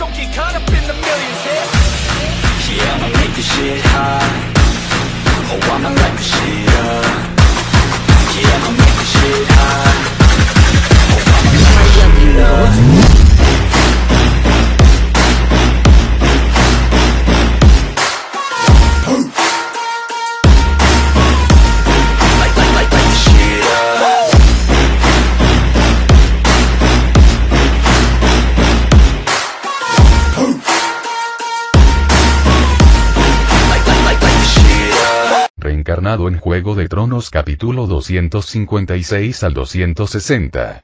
don't get caught up in the millions, Yeah, I'ma make this shit hot. Oh, I'ma light this shit up. Yeah, I'ma make this shit hot. Oh, I'ma light this shit up. Reencarnado en Juego de Tronos capítulo 256 al 260.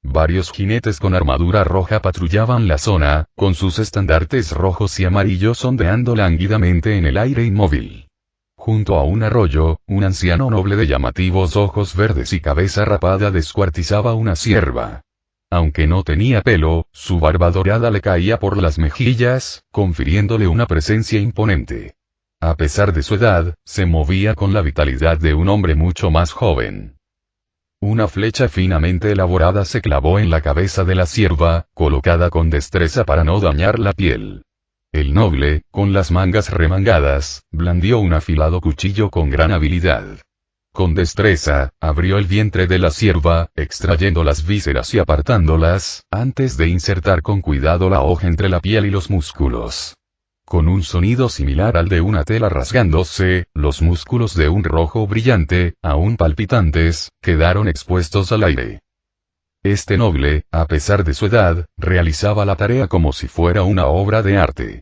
Varios jinetes con armadura roja patrullaban la zona, con sus estandartes rojos y amarillos ondeando lánguidamente en el aire inmóvil. Junto a un arroyo, un anciano noble de llamativos ojos verdes y cabeza rapada descuartizaba una cierva. Aunque no tenía pelo, su barba dorada le caía por las mejillas, confiriéndole una presencia imponente. A pesar de su edad, se movía con la vitalidad de un hombre mucho más joven. Una flecha finamente elaborada se clavó en la cabeza de la cierva, colocada con destreza para no dañar la piel. El noble, con las mangas remangadas, blandió un afilado cuchillo con gran habilidad. Con destreza, abrió el vientre de la cierva, extrayendo las vísceras y apartándolas, antes de insertar con cuidado la hoja entre la piel y los músculos. Con un sonido similar al de una tela rasgándose, los músculos de un rojo brillante, aún palpitantes, quedaron expuestos al aire. Este noble, a pesar de su edad, realizaba la tarea como si fuera una obra de arte.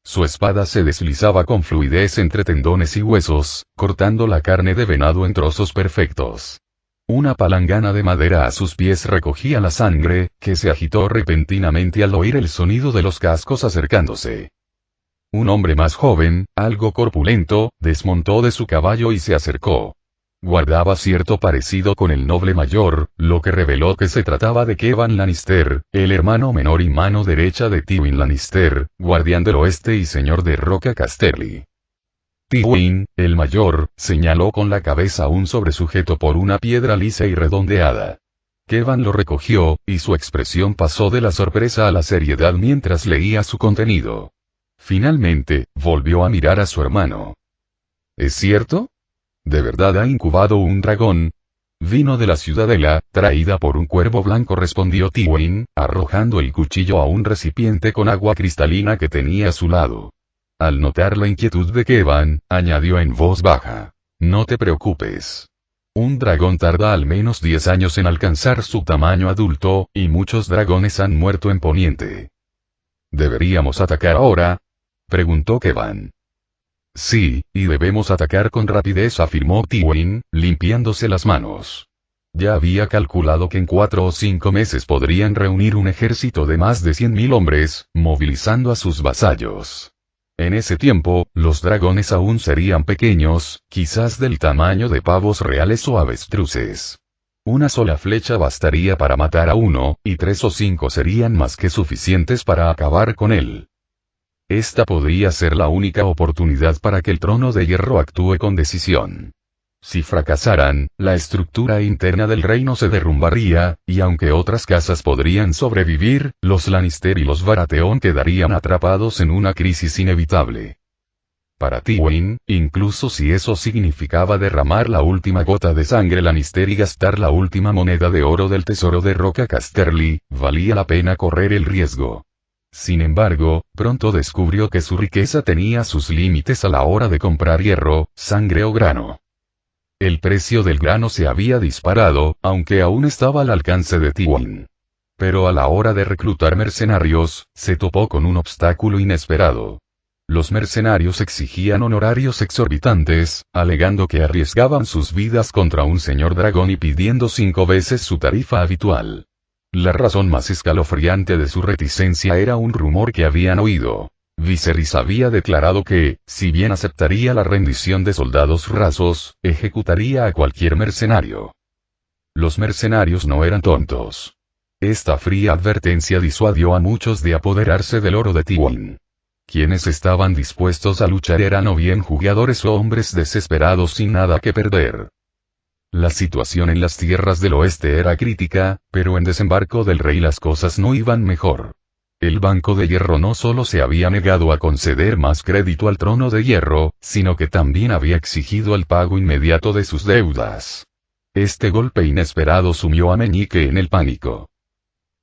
Su espada se deslizaba con fluidez entre tendones y huesos, cortando la carne de venado en trozos perfectos. Una palangana de madera a sus pies recogía la sangre, que se agitó repentinamente al oír el sonido de los cascos acercándose. Un hombre más joven, algo corpulento, desmontó de su caballo y se acercó. Guardaba cierto parecido con el noble mayor, lo que reveló que se trataba de Kevan Lannister, el hermano menor y mano derecha de Tywin Lannister, guardián del oeste y señor de Roca Casterly. Tywin, el mayor, señaló con la cabeza un sobresujeto por una piedra lisa y redondeada. Kevan lo recogió, y su expresión pasó de la sorpresa a la seriedad mientras leía su contenido. Finalmente, volvió a mirar a su hermano. ¿Es cierto? ¿De verdad ha incubado un dragón? Vino de la ciudadela, traída por un cuervo blanco, respondió Tywin, arrojando el cuchillo a un recipiente con agua cristalina que tenía a su lado. Al notar la inquietud de Kevan, añadió en voz baja. No te preocupes. Un dragón tarda al menos 10 años en alcanzar su tamaño adulto, y muchos dragones han muerto en Poniente. ¿Deberíamos atacar ahora?, preguntó Kevan. Sí, y debemos atacar con rapidez, afirmó Tywin, limpiándose las manos. Ya había calculado que en 4 o 5 meses podrían reunir un ejército de más de 100.000 hombres, movilizando a sus vasallos. En ese tiempo, los dragones aún serían pequeños, quizás del tamaño de pavos reales o avestruces. Una sola flecha bastaría para matar a uno, y 3 o 5 serían más que suficientes para acabar con él. Esta podría ser la única oportunidad para que el trono de hierro actúe con decisión. Si fracasaran, la estructura interna del reino se derrumbaría, y aunque otras casas podrían sobrevivir, los Lannister y los Baratheon quedarían atrapados en una crisis inevitable. Para Tywin, incluso si eso significaba derramar la última gota de sangre Lannister y gastar la última moneda de oro del tesoro de Roca Casterly, valía la pena correr el riesgo. Sin embargo, pronto descubrió que su riqueza tenía sus límites a la hora de comprar hierro, sangre o grano. El precio del grano se había disparado, aunque aún estaba al alcance de Tywin. Pero a la hora de reclutar mercenarios, se topó con un obstáculo inesperado. Los mercenarios exigían honorarios exorbitantes, alegando que arriesgaban sus vidas contra un señor dragón y pidiendo 5 veces su tarifa habitual. La razón más escalofriante de su reticencia era un rumor que habían oído. Viserys había declarado que, si bien aceptaría la rendición de soldados rasos, ejecutaría a cualquier mercenario. Los mercenarios no eran tontos. Esta fría advertencia disuadió a muchos de apoderarse del oro de Tywin. Quienes estaban dispuestos a luchar eran o bien jugadores o hombres desesperados sin nada que perder. La situación en las tierras del oeste era crítica, pero en Desembarco del Rey las cosas no iban mejor. el Banco de Hierro no solo se había negado a conceder más crédito al Trono de Hierro, sino que también había exigido el pago inmediato de sus deudas. Este golpe inesperado sumió a Meñique en el pánico.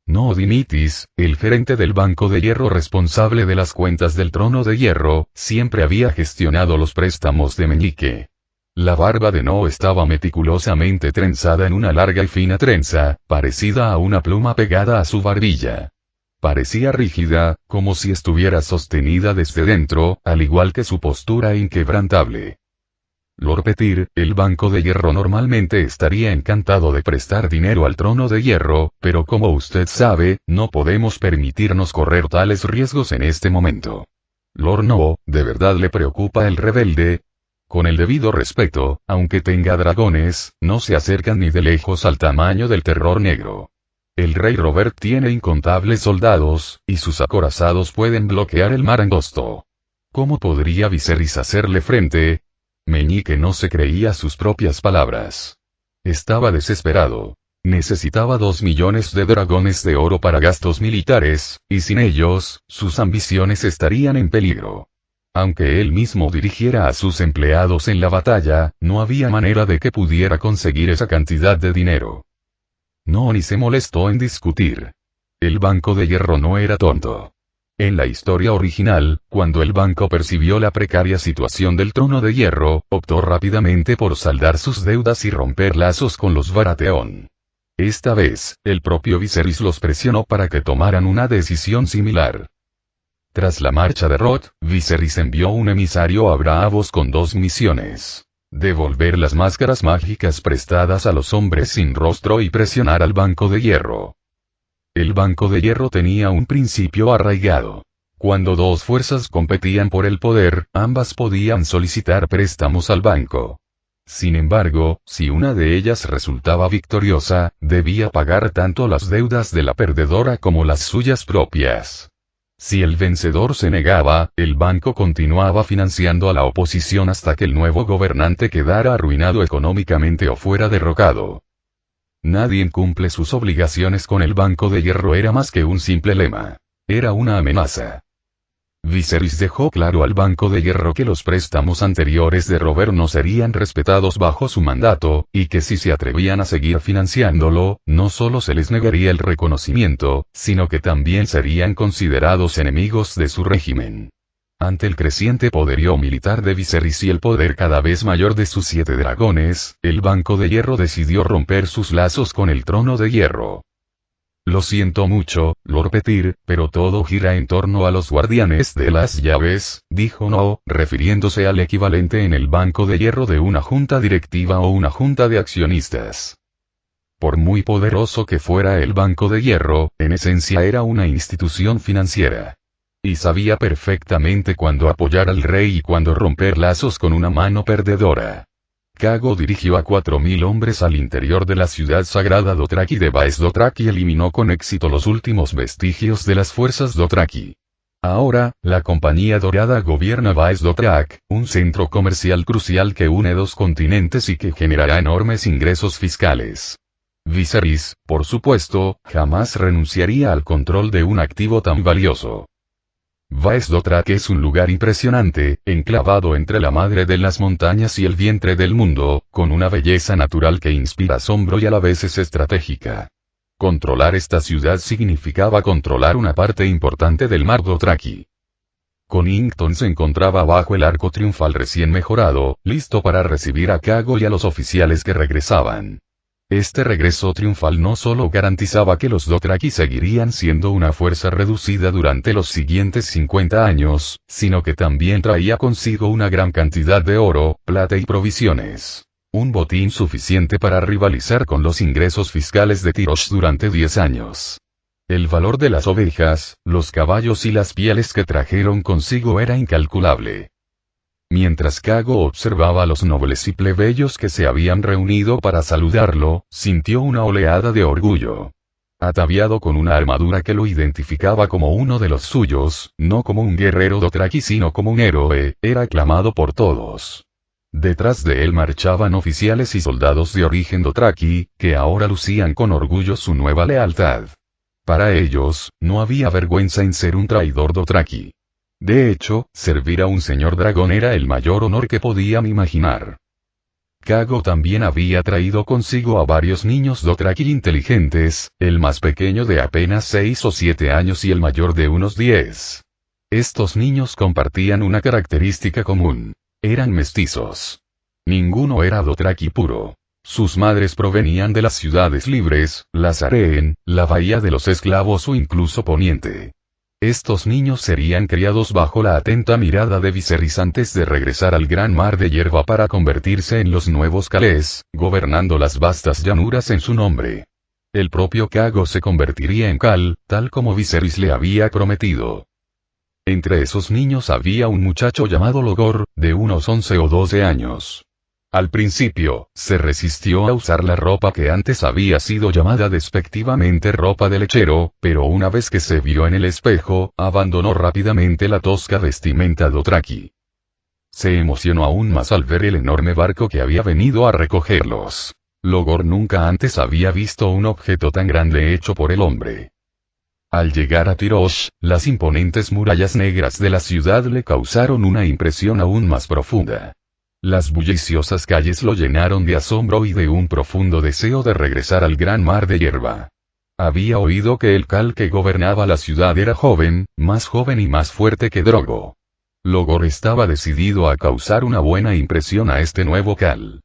No Dimitis, el gerente del Banco de Hierro responsable de las cuentas del Trono de Hierro, siempre había gestionado los préstamos de Meñique. La barba de No estaba meticulosamente trenzada en una larga y fina trenza, parecida a una pluma pegada a su barbilla. Parecía rígida, como si estuviera sostenida desde dentro, al igual que su postura inquebrantable. Lord Petir, el Banco de Hierro normalmente estaría encantado de prestar dinero al Trono de Hierro, pero como usted sabe, no podemos permitirnos correr tales riesgos en este momento. Lord No, ¿de verdad le preocupa el rebelde? Con el debido respeto, aunque tenga dragones, no se acercan ni de lejos al tamaño del terror negro. El rey Robert tiene incontables soldados, y sus acorazados pueden bloquear el mar angosto. ¿Cómo podría Viserys hacerle frente? Meñique no se creía sus propias palabras. Estaba desesperado. Necesitaba 2 millones de dragones de oro para gastos militares, y sin ellos, sus ambiciones estarían en peligro. Aunque él mismo dirigiera a sus empleados en la batalla, no había manera de que pudiera conseguir esa cantidad de dinero. No ni se molestó en discutir. El Banco de Hierro no era tonto. En la historia original, cuando el banco percibió la precaria situación del Trono de Hierro, optó rápidamente por saldar sus deudas y romper lazos con los Baratheon. Esta vez, el propio Viserys los presionó para que tomaran una decisión similar. Tras la marcha de Roth, Viserys envió un emisario a Braavos con 2 misiones. Devolver las máscaras mágicas prestadas a los hombres sin rostro y presionar al Banco de Hierro. El Banco de Hierro tenía un principio arraigado. Cuando 2 fuerzas competían por el poder, ambas podían solicitar préstamos al banco. Sin embargo, si una de ellas resultaba victoriosa, debía pagar tanto las deudas de la perdedora como las suyas propias. Si el vencedor se negaba, el banco continuaba financiando a la oposición hasta que el nuevo gobernante quedara arruinado económicamente o fuera derrocado. Nadie cumple sus obligaciones con el Banco de Hierro era más que un simple lema. Era una amenaza. Viserys dejó claro al Banco de Hierro que los préstamos anteriores de Robert no serían respetados bajo su mandato, y que si se atrevían a seguir financiándolo, no solo se les negaría el reconocimiento, sino que también serían considerados enemigos de su régimen. Ante el creciente poderío militar de Viserys y el poder cada vez mayor de sus 7 dragones, el Banco de Hierro decidió romper sus lazos con el Trono de Hierro. Lo siento mucho, Lord Petir, pero todo gira en torno a los guardianes de las llaves, dijo No, refiriéndose al equivalente en el Banco de Hierro de una junta directiva o una junta de accionistas. Por muy poderoso que fuera el Banco de Hierro, en esencia era una institución financiera. Y sabía perfectamente cuándo apoyar al rey y cuándo romper lazos con una mano perdedora. Cago dirigió a 4.000 hombres al interior de la ciudad sagrada Dothraki de Vaes Dothraki y eliminó con éxito los últimos vestigios de las fuerzas Dothraki. Ahora, la Compañía Dorada gobierna Vaes Dothrak, un centro comercial crucial que une 2 continentes y que generará enormes ingresos fiscales. Viserys, por supuesto, jamás renunciaría al control de un activo tan valioso. Vaes Dothrak es un lugar impresionante, enclavado entre la madre de las montañas y el vientre del mundo, con una belleza natural que inspira asombro y a la vez es estratégica. Controlar esta ciudad significaba controlar una parte importante del mar Dothraki. Connington se encontraba bajo el arco triunfal recién mejorado, listo para recibir a Cago y a los oficiales que regresaban. Este regreso triunfal no solo garantizaba que los Dothraki seguirían siendo una fuerza reducida durante los siguientes 50 años, sino que también traía consigo una gran cantidad de oro, plata y provisiones. Un botín suficiente para rivalizar con los ingresos fiscales de Tyrosh durante 10 años. El valor de las ovejas, los caballos y las pieles que trajeron consigo era incalculable. Mientras Cago observaba a los nobles y plebeyos que se habían reunido para saludarlo, sintió una oleada de orgullo. Ataviado con una armadura que lo identificaba como uno de los suyos, no como un guerrero Dothraki sino como un héroe, era aclamado por todos. Detrás de él marchaban oficiales y soldados de origen Dothraki, que ahora lucían con orgullo su nueva lealtad. Para ellos, no había vergüenza en ser un traidor Dothraki. De hecho, servir a un señor dragón era el mayor honor que podían imaginar. Kago también había traído consigo a varios niños Dothraki inteligentes, el más pequeño de apenas 6 o 7 años y el mayor de unos 10. Estos niños compartían una característica común. Eran mestizos. Ninguno era Dothraki puro. Sus madres provenían de las ciudades libres, las Arreen, la Bahía de los Esclavos o incluso Poniente. Estos niños serían criados bajo la atenta mirada de Viserys antes de regresar al gran mar de hierba para convertirse en los nuevos Khalees, gobernando las vastas llanuras en su nombre. El propio Kago se convertiría en Khal, tal como Viserys le había prometido. Entre esos niños había un muchacho llamado Logor, de unos 11 o 12 años. Al principio, se resistió a usar la ropa que antes había sido llamada despectivamente ropa de lechero, pero una vez que se vio en el espejo, abandonó rápidamente la tosca vestimenta Dothraki. Se emocionó aún más al ver el enorme barco que había venido a recogerlos. Logor nunca antes había visto un objeto tan grande hecho por el hombre. Al llegar a Tirosh, las imponentes murallas negras de la ciudad le causaron una impresión aún más profunda. Las bulliciosas calles lo llenaron de asombro y de un profundo deseo de regresar al gran mar de hierba. Había oído que el Khal que gobernaba la ciudad era joven, más joven y más fuerte que Drogo. Logor estaba decidido a causar una buena impresión a este nuevo Khal.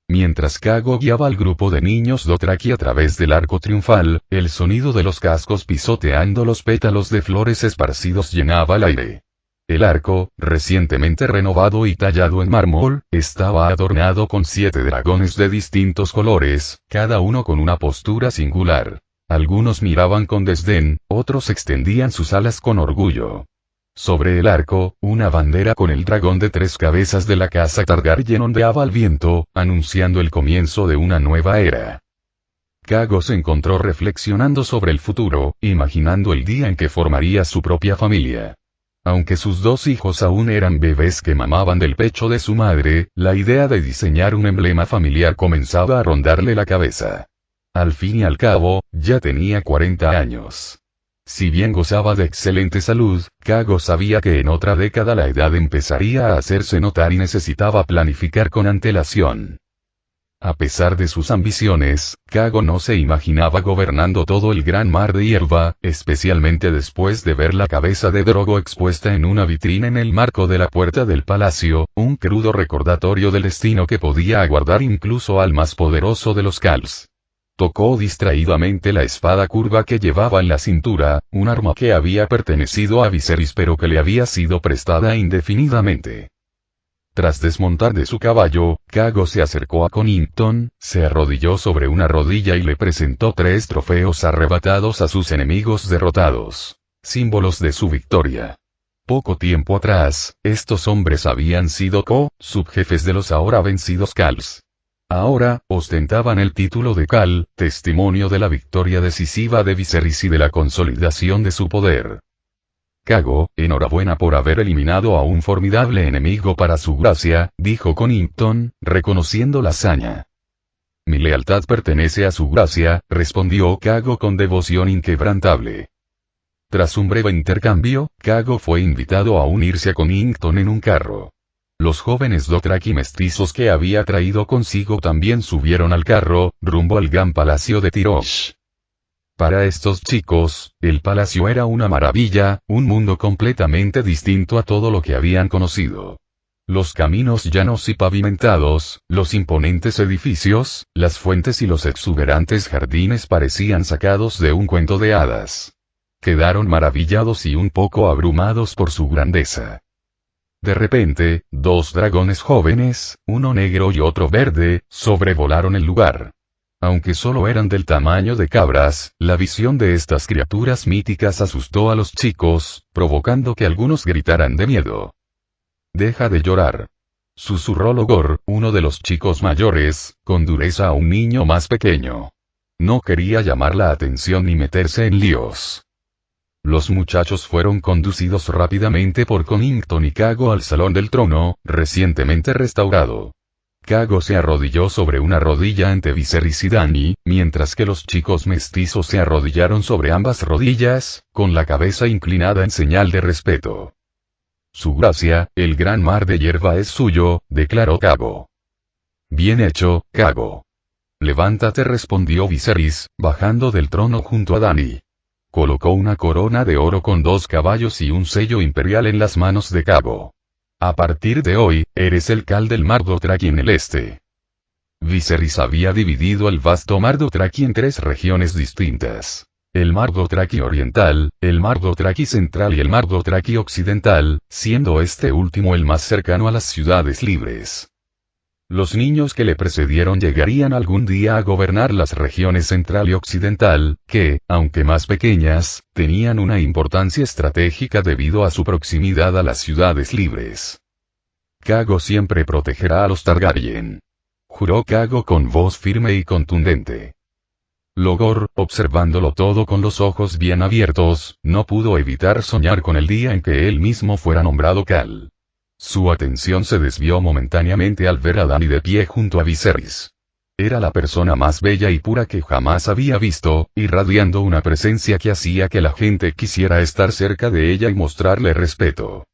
Mientras Kago guiaba al grupo de niños Dothraki a través del arco triunfal, el sonido de los cascos pisoteando los pétalos de flores esparcidos llenaba el aire. El arco, recientemente renovado y tallado en mármol, estaba adornado con 7 dragones de distintos colores, cada uno con una postura singular. Algunos miraban con desdén, otros extendían sus alas con orgullo. Sobre el arco, una bandera con el dragón de 3 cabezas de la casa Targaryen ondeaba al viento, anunciando el comienzo de una nueva era. Kago se encontró reflexionando sobre el futuro, imaginando el día en que formaría su propia familia. Aunque sus 2 hijos aún eran bebés que mamaban del pecho de su madre, la idea de diseñar un emblema familiar comenzaba a rondarle la cabeza. Al fin y al cabo, ya tenía 40 años. Si bien gozaba de excelente salud, Kago sabía que en otra década la edad empezaría a hacerse notar y necesitaba planificar con antelación. A pesar de sus ambiciones, Kago no se imaginaba gobernando todo el gran mar de hierba, especialmente después de ver la cabeza de Drogo expuesta en una vitrina en el marco de la puerta del palacio, un crudo recordatorio del destino que podía aguardar incluso al más poderoso de los Khals. Tocó distraídamente la espada curva que llevaba en la cintura, un arma que había pertenecido a Viserys pero que le había sido prestada indefinidamente. Tras desmontar de su caballo, Kago se acercó a Connington, se arrodilló sobre una rodilla y le presentó 3 trofeos arrebatados a sus enemigos derrotados, símbolos de su victoria. Poco tiempo atrás, estos hombres habían sido subjefes de los ahora vencidos Khals. Ahora, ostentaban el título de Khal, testimonio de la victoria decisiva de Viserys y de la consolidación de su poder. Kago, enhorabuena por haber eliminado a un formidable enemigo para su gracia, dijo Connington, reconociendo la hazaña. Mi lealtad pertenece a su gracia, respondió Kago con devoción inquebrantable. Tras un breve intercambio, Kago fue invitado a unirse a Connington en un carro. Los jóvenes Dothraki mestizos que había traído consigo también subieron al carro, rumbo al gran palacio de Tirosh. Para estos chicos, el palacio era una maravilla, un mundo completamente distinto a todo lo que habían conocido. Los caminos llanos y pavimentados, los imponentes edificios, las fuentes y los exuberantes jardines parecían sacados de un cuento de hadas. Quedaron maravillados y un poco abrumados por su grandeza. De repente, 2 dragones jóvenes, uno negro y otro verde, sobrevolaron el lugar. Aunque solo eran del tamaño de cabras, la visión de estas criaturas míticas asustó a los chicos, provocando que algunos gritaran de miedo. «Deja de llorar», susurró Logor, uno de los chicos mayores, con dureza a un niño más pequeño. No quería llamar la atención ni meterse en líos. Los muchachos fueron conducidos rápidamente por Connington y Kago al Salón del Trono, recientemente restaurado. Kago se arrodilló sobre una rodilla ante Viserys y Dany, mientras que los chicos mestizos se arrodillaron sobre ambas rodillas, con la cabeza inclinada en señal de respeto. Su gracia, el gran mar de hierba es suyo, declaró Kago. Bien hecho, Kago. Levántate, respondió Viserys, bajando del trono junto a Dany. Colocó una corona de oro con 2 caballos y un sello imperial en las manos de Kago. A partir de hoy, eres el Khal del Mar Dothraki en el este. Viserys había dividido el vasto Mar Dothraki en 3 regiones distintas. El Mar Dothraki Oriental, el Mar Dothraki Central y el Mar Dothraki Occidental, siendo este último el más cercano a las ciudades libres. Los niños que le precedieron llegarían algún día a gobernar las regiones central y occidental, que, aunque más pequeñas, tenían una importancia estratégica debido a su proximidad a las ciudades libres. Kago siempre protegerá a los Targaryen. Juró Kago con voz firme y contundente. Logor, observándolo todo con los ojos bien abiertos, no pudo evitar soñar con el día en que él mismo fuera nombrado Khal. Su atención se desvió momentáneamente al ver a Dany de pie junto a Viserys. Era la persona más bella y pura que jamás había visto, irradiando una presencia que hacía que la gente quisiera estar cerca de ella y mostrarle respeto.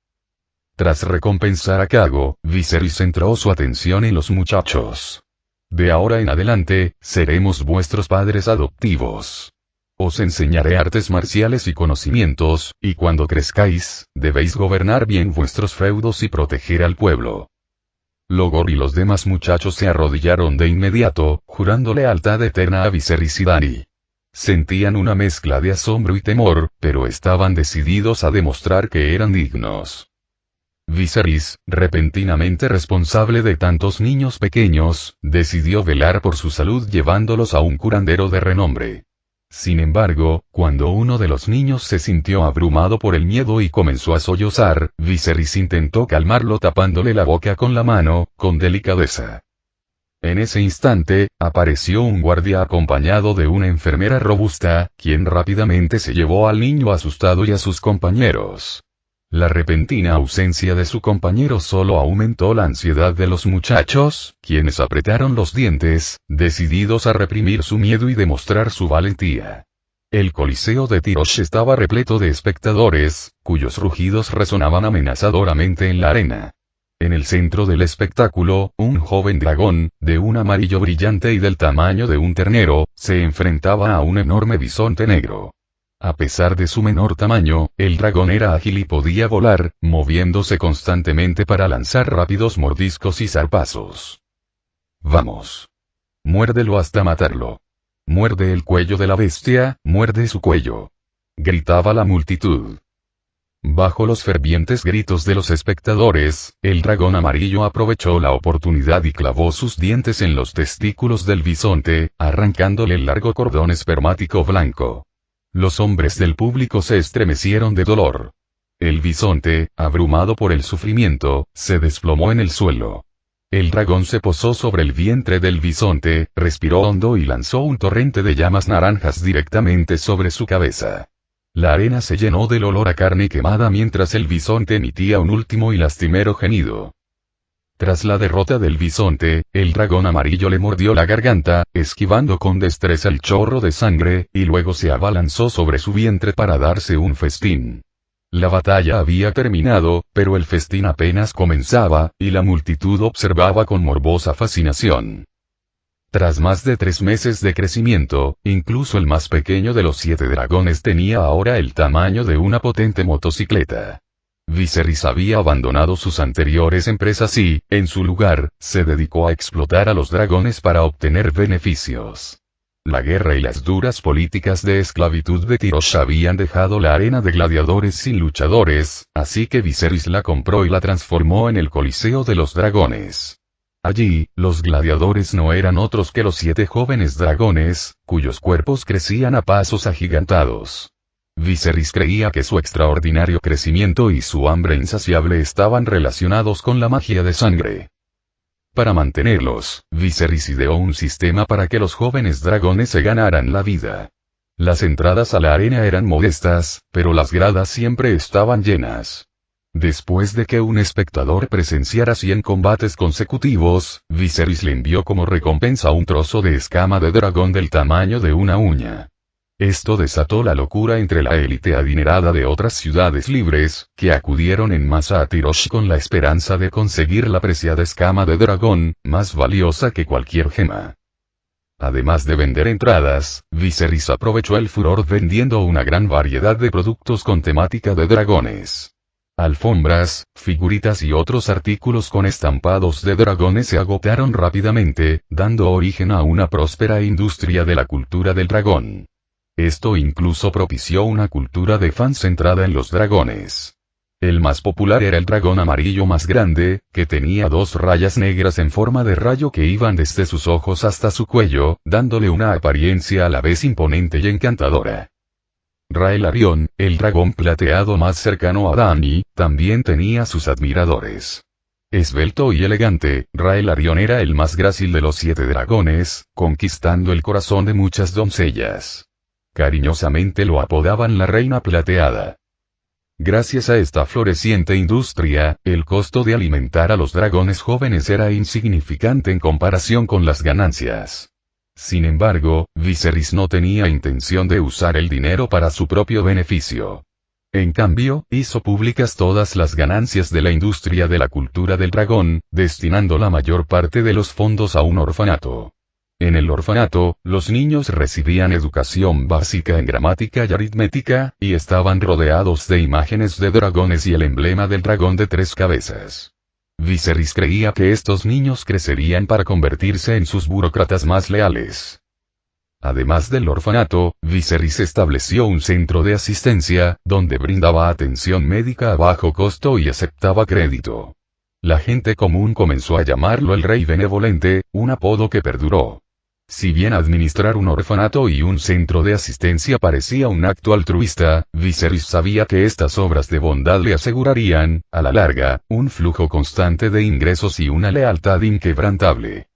Tras recompensar a Kago, Viserys centró su atención en los muchachos. De ahora en adelante, seremos vuestros padres adoptivos. Os enseñaré artes marciales y conocimientos, y cuando crezcáis, debéis gobernar bien vuestros feudos y proteger al pueblo. Logor y los demás muchachos se arrodillaron de inmediato, jurando lealtad eterna a Viserys y Dany. Sentían una mezcla de asombro y temor, pero estaban decididos a demostrar que eran dignos. Viserys, repentinamente responsable de tantos niños pequeños, decidió velar por su salud llevándolos a un curandero de renombre. Sin embargo, cuando uno de los niños se sintió abrumado por el miedo y comenzó a sollozar, Viserys intentó calmarlo tapándole la boca con la mano, con delicadeza. En ese instante, apareció un guardia acompañado de una enfermera robusta, quien rápidamente se llevó al niño asustado y a sus compañeros. La repentina ausencia de su compañero solo aumentó la ansiedad de los muchachos, quienes apretaron los dientes, decididos a reprimir su miedo y demostrar su valentía. El Coliseo de Tyrosh estaba repleto de espectadores, cuyos rugidos resonaban amenazadoramente en la arena. En el centro del espectáculo, un joven dragón, de un amarillo brillante y del tamaño de un ternero, se enfrentaba a un enorme bisonte negro. A pesar de su menor tamaño, el dragón era ágil y podía volar, moviéndose constantemente para lanzar rápidos mordiscos y zarpazos. ¡Vamos! Muérdelo hasta matarlo. Muerde el cuello de la bestia, muerde su cuello. Gritaba la multitud. Bajo los fervientes gritos de los espectadores, el dragón amarillo aprovechó la oportunidad y clavó sus dientes en los testículos del bisonte, arrancándole el largo cordón espermático blanco. Los hombres del público se estremecieron de dolor. El bisonte, abrumado por el sufrimiento, se desplomó en el suelo. El dragón se posó sobre el vientre del bisonte, respiró hondo y lanzó un torrente de llamas naranjas directamente sobre su cabeza. La arena se llenó del olor a carne quemada mientras el bisonte emitía un último y lastimero gemido. Tras la derrota del bisonte, el dragón amarillo le mordió la garganta, esquivando con destreza el chorro de sangre, y luego se abalanzó sobre su vientre para darse un festín. La batalla había terminado, pero el festín apenas comenzaba, y la multitud observaba con morbosa fascinación. Tras más de 3 meses de crecimiento, incluso el más pequeño de los 7 dragones tenía ahora el tamaño de una potente motocicleta. Viserys había abandonado sus anteriores empresas y, en su lugar, se dedicó a explotar a los dragones para obtener beneficios. La guerra y las duras políticas de esclavitud de Tyrosh habían dejado la arena de gladiadores sin luchadores, así que Viserys la compró y la transformó en el Coliseo de los Dragones. Allí, los gladiadores no eran otros que los 7 jóvenes dragones, cuyos cuerpos crecían a pasos agigantados. Viserys creía que su extraordinario crecimiento y su hambre insaciable estaban relacionados con la magia de sangre. Para mantenerlos, Viserys ideó un sistema para que los jóvenes dragones se ganaran la vida. Las entradas a la arena eran modestas, pero las gradas siempre estaban llenas. Después de que un espectador presenciara 100 combates consecutivos, Viserys le envió como recompensa un trozo de escama de dragón del tamaño de una uña. Esto desató la locura entre la élite adinerada de otras ciudades libres, que acudieron en masa a Tirosh con la esperanza de conseguir la preciada escama de dragón, más valiosa que cualquier gema. Además de vender entradas, Viserys aprovechó el furor vendiendo una gran variedad de productos con temática de dragones. Alfombras, figuritas y otros artículos con estampados de dragones se agotaron rápidamente, dando origen a una próspera industria de la cultura del dragón. Esto incluso propició una cultura de fans centrada en los dragones. El más popular era el dragón amarillo más grande, que tenía 2 rayas negras en forma de rayo que iban desde sus ojos hasta su cuello, dándole una apariencia a la vez imponente y encantadora. Raelarion, el dragón plateado más cercano a Dany, también tenía sus admiradores. Esbelto y elegante, Raelarion era el más grácil de los 7 dragones, conquistando el corazón de muchas doncellas. Cariñosamente lo apodaban la Reina Plateada. Gracias a esta floreciente industria, el costo de alimentar a los dragones jóvenes era insignificante en comparación con las ganancias. Sin embargo, Viserys no tenía intención de usar el dinero para su propio beneficio. En cambio, hizo públicas todas las ganancias de la industria de la cultura del dragón, destinando la mayor parte de los fondos a un orfanato. En el orfanato, los niños recibían educación básica en gramática y aritmética, y estaban rodeados de imágenes de dragones y el emblema del dragón de 3 cabezas. Viserys creía que estos niños crecerían para convertirse en sus burócratas más leales. Además del orfanato, Viserys estableció un centro de asistencia, donde brindaba atención médica a bajo costo y aceptaba crédito. La gente común comenzó a llamarlo el Rey Benevolente, un apodo que perduró. Si bien administrar un orfanato y un centro de asistencia parecía un acto altruista, Viserys sabía que estas obras de bondad le asegurarían, a la larga, un flujo constante de ingresos y una lealtad inquebrantable.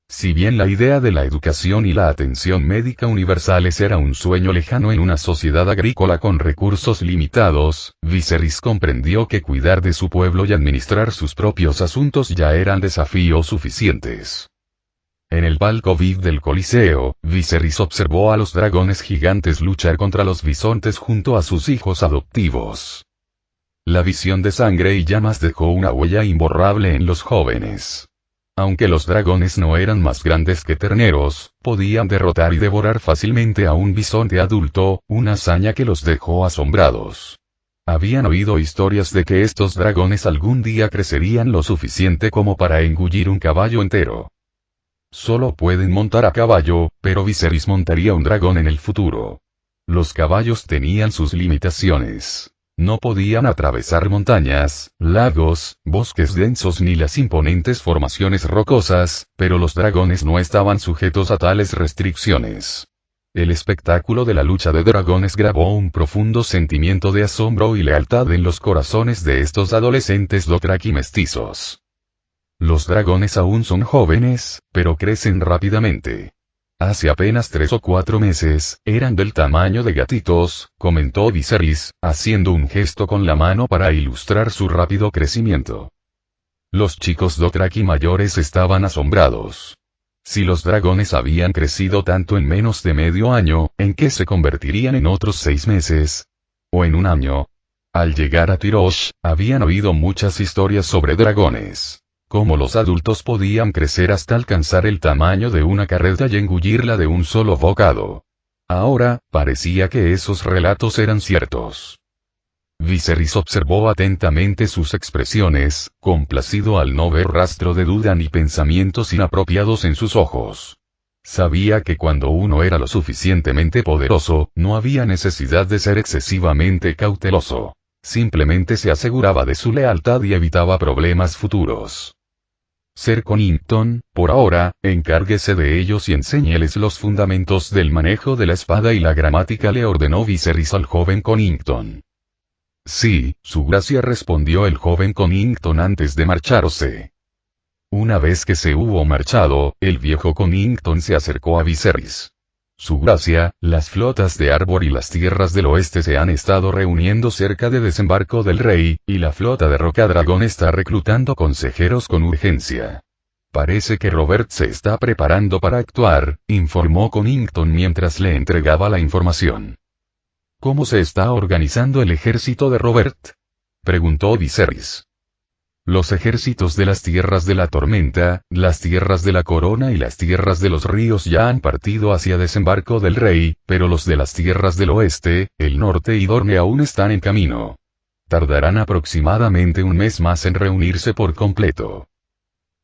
Si bien la idea de la educación y la atención médica universales era un sueño lejano en una sociedad agrícola con recursos limitados, Viserys comprendió que cuidar de su pueblo y administrar sus propios asuntos ya eran desafíos suficientes. En el palco VIP del Coliseo, Viserys observó a los dragones gigantes luchar contra los bisontes junto a sus hijos adoptivos. La visión de sangre y llamas dejó una huella imborrable en los jóvenes. Aunque los dragones no eran más grandes que terneros, podían derrotar y devorar fácilmente a un bisonte adulto, una hazaña que los dejó asombrados. Habían oído historias de que estos dragones algún día crecerían lo suficiente como para engullir un caballo entero. Solo pueden montar a caballo, pero Viserys montaría un dragón en el futuro. Los caballos tenían sus limitaciones. No podían atravesar montañas, lagos, bosques densos ni las imponentes formaciones rocosas, pero los dragones no estaban sujetos a tales restricciones. El espectáculo de la lucha de dragones grabó un profundo sentimiento de asombro y lealtad en los corazones de estos adolescentes Dothraki mestizos. Los dragones aún son jóvenes, pero crecen rápidamente. Hace apenas 3 o 4 meses, eran del tamaño de gatitos, comentó Viserys, haciendo un gesto con la mano para ilustrar su rápido crecimiento. Los chicos Dothraki mayores estaban asombrados. Si los dragones habían crecido tanto en menos de medio año, ¿en qué se convertirían en otros 6 meses? ¿O en un año? Al llegar a Tirosh, habían oído muchas historias sobre dragones. Cómo los adultos podían crecer hasta alcanzar el tamaño de una carreta y engullirla de un solo bocado. Ahora, parecía que esos relatos eran ciertos. Viserys observó atentamente sus expresiones, complacido al no ver rastro de duda ni pensamientos inapropiados en sus ojos. Sabía que cuando uno era lo suficientemente poderoso, no había necesidad de ser excesivamente cauteloso. Simplemente se aseguraba de su lealtad y evitaba problemas futuros. Ser Connington, por ahora, encárguese de ellos y enséñeles los fundamentos del manejo de la espada y la gramática, le ordenó Viserys al joven Connington. Sí, su gracia, respondió el joven Connington antes de marcharse. Una vez que se hubo marchado, el viejo Connington se acercó a Viserys. Su gracia, las flotas de Arbor y las tierras del oeste se han estado reuniendo cerca de Desembarco del Rey, y la flota de Rocadragón está reclutando consejeros con urgencia. Parece que Robert se está preparando para actuar, informó Connington mientras le entregaba la información. ¿Cómo se está organizando el ejército de Robert?, preguntó Viserys. Los ejércitos de las tierras de la tormenta, las tierras de la corona y las tierras de los ríos ya han partido hacia Desembarco del Rey, pero los de las tierras del oeste, el norte y Dorne aún están en camino. Tardarán aproximadamente un mes más en reunirse por completo.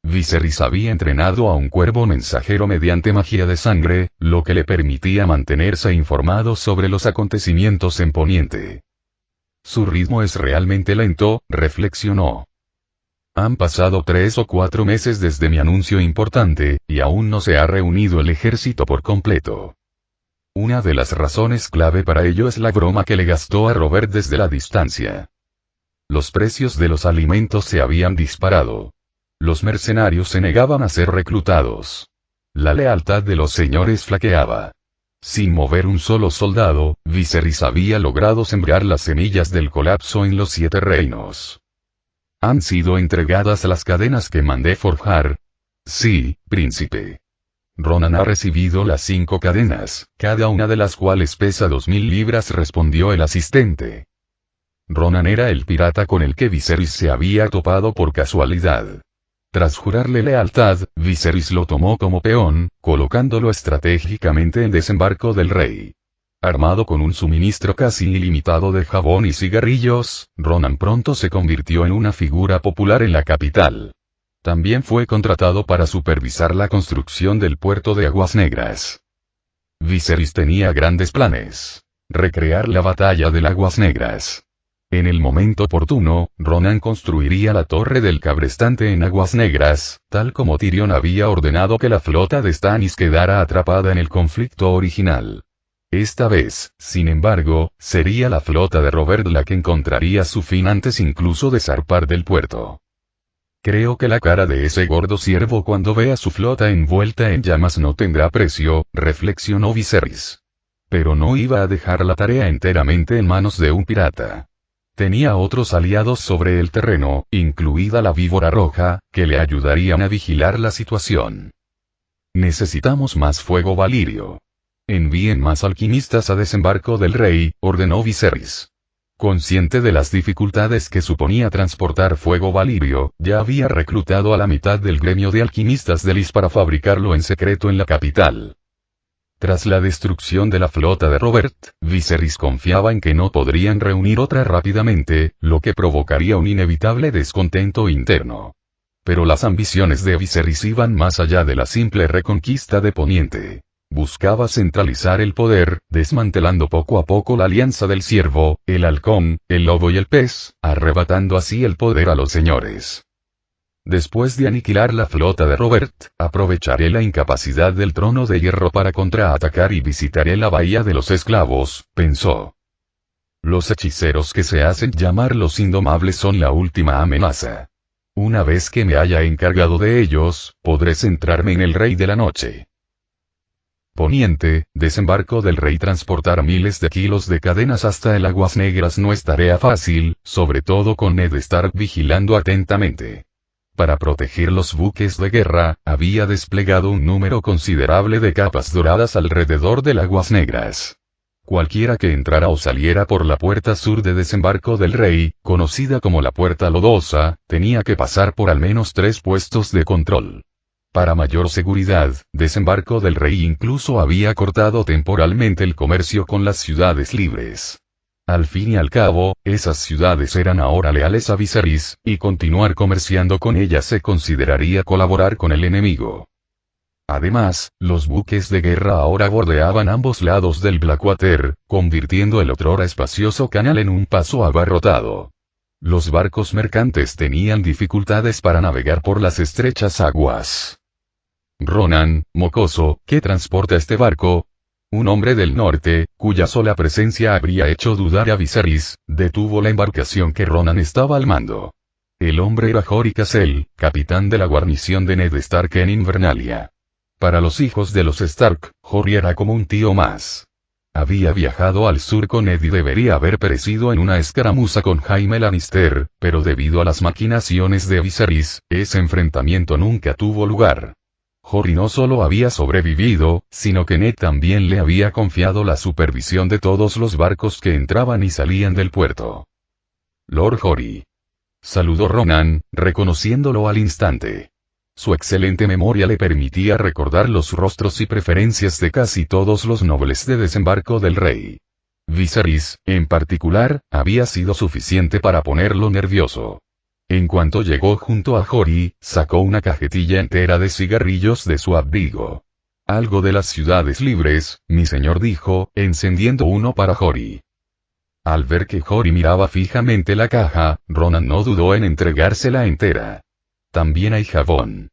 Viserys había entrenado a un cuervo mensajero mediante magia de sangre, lo que le permitía mantenerse informado sobre los acontecimientos en Poniente. Su ritmo es realmente lento, reflexionó. Han pasado 3 o 4 meses desde mi anuncio importante, y aún no se ha reunido el ejército por completo. Una de las razones clave para ello es la broma que le gastó a Robert desde la distancia. Los precios de los alimentos se habían disparado. Los mercenarios se negaban a ser reclutados. La lealtad de los señores flaqueaba. Sin mover un solo soldado, Viserys había logrado sembrar las semillas del colapso en los 7 reinos. ¿Han sido entregadas las cadenas que mandé forjar? Sí, príncipe. Ronan ha recibido las 5 cadenas, cada una de las cuales pesa 2000 libras, respondió el asistente. Ronan era el pirata con el que Viserys se había topado por casualidad. Tras jurarle lealtad, Viserys lo tomó como peón, colocándolo estratégicamente en Desembarco del Rey. Armado con un suministro casi ilimitado de jabón y cigarrillos, Ronan pronto se convirtió en una figura popular en la capital. También fue contratado para supervisar la construcción del puerto de Aguas Negras. Viserys tenía grandes planes. Recrear la batalla de Aguas Negras. En el momento oportuno, Ronan construiría la Torre del Cabrestante en Aguas Negras, tal como Tyrion había ordenado que la flota de Stannis quedara atrapada en el conflicto original. Esta vez, sin embargo, sería la flota de Robert la que encontraría su fin antes incluso de zarpar del puerto. Creo que la cara de ese gordo ciervo cuando vea su flota envuelta en llamas no tendrá precio, reflexionó Viserys. Pero no iba a dejar la tarea enteramente en manos de un pirata. Tenía otros aliados sobre el terreno, incluida la víbora roja, que le ayudarían a vigilar la situación. Necesitamos más fuego valirio. Envíen más alquimistas a Desembarco del Rey, ordenó Viserys. Consciente de las dificultades que suponía transportar fuego valirio, ya había reclutado a la mitad del gremio de alquimistas de Lys para fabricarlo en secreto en la capital. Tras la destrucción de la flota de Robert, Viserys confiaba en que no podrían reunir otra rápidamente, lo que provocaría un inevitable descontento interno. Pero las ambiciones de Viserys iban más allá de la simple reconquista de Poniente. Buscaba centralizar el poder, desmantelando poco a poco la alianza del ciervo, el halcón, el lobo y el pez, arrebatando así el poder a los señores. Después de aniquilar la flota de Robert, aprovecharé la incapacidad del trono de hierro para contraatacar y visitaré la bahía de los esclavos, pensó. Los hechiceros que se hacen llamar los indomables son la última amenaza. Una vez que me haya encargado de ellos, podré centrarme en el Rey de la Noche. Poniente, Desembarco del Rey. Transportar miles de kilos de cadenas hasta el Aguas Negras no es tarea fácil, sobre todo con Ned Stark vigilando atentamente. Para proteger los buques de guerra, había desplegado un número considerable de capas doradas alrededor del Aguas Negras. Cualquiera que entrara o saliera por la puerta sur de Desembarco del Rey, conocida como la Puerta Lodosa, tenía que pasar por al menos 3 puestos de control. Para mayor seguridad, Desembarco del Rey incluso había cortado temporalmente el comercio con las ciudades libres. Al fin y al cabo, esas ciudades eran ahora leales a Viserys, y continuar comerciando con ellas se consideraría colaborar con el enemigo. Además, los buques de guerra ahora bordeaban ambos lados del Blackwater, convirtiendo el otrora espacioso canal en un paso abarrotado. Los barcos mercantes tenían dificultades para navegar por las estrechas aguas. Ronan, mocoso, ¿qué transporta este barco? Un hombre del norte, cuya sola presencia habría hecho dudar a Viserys, detuvo la embarcación que Ronan estaba al mando. El hombre era Jory Cassel, capitán de la guarnición de Ned Stark en Invernalia. Para los hijos de los Stark, Jory era como un tío más. Había viajado al sur con Ned y debería haber perecido en una escaramuza con Jaime Lannister, pero debido a las maquinaciones de Viserys, ese enfrentamiento nunca tuvo lugar. Jory no solo había sobrevivido, sino que Ned también le había confiado la supervisión de todos los barcos que entraban y salían del puerto. Lord Jory. Saludó Ronan, reconociéndolo al instante. Su excelente memoria le permitía recordar los rostros y preferencias de casi todos los nobles de desembarco del rey. Viserys, en particular, había sido suficiente para ponerlo nervioso. En cuanto llegó junto a Jory, sacó una cajetilla entera de cigarrillos de su abrigo. Algo de las ciudades libres, mi señor dijo, encendiendo uno para Jory. Al ver que Jory miraba fijamente la caja, Ronan no dudó en entregársela entera. También hay jabón.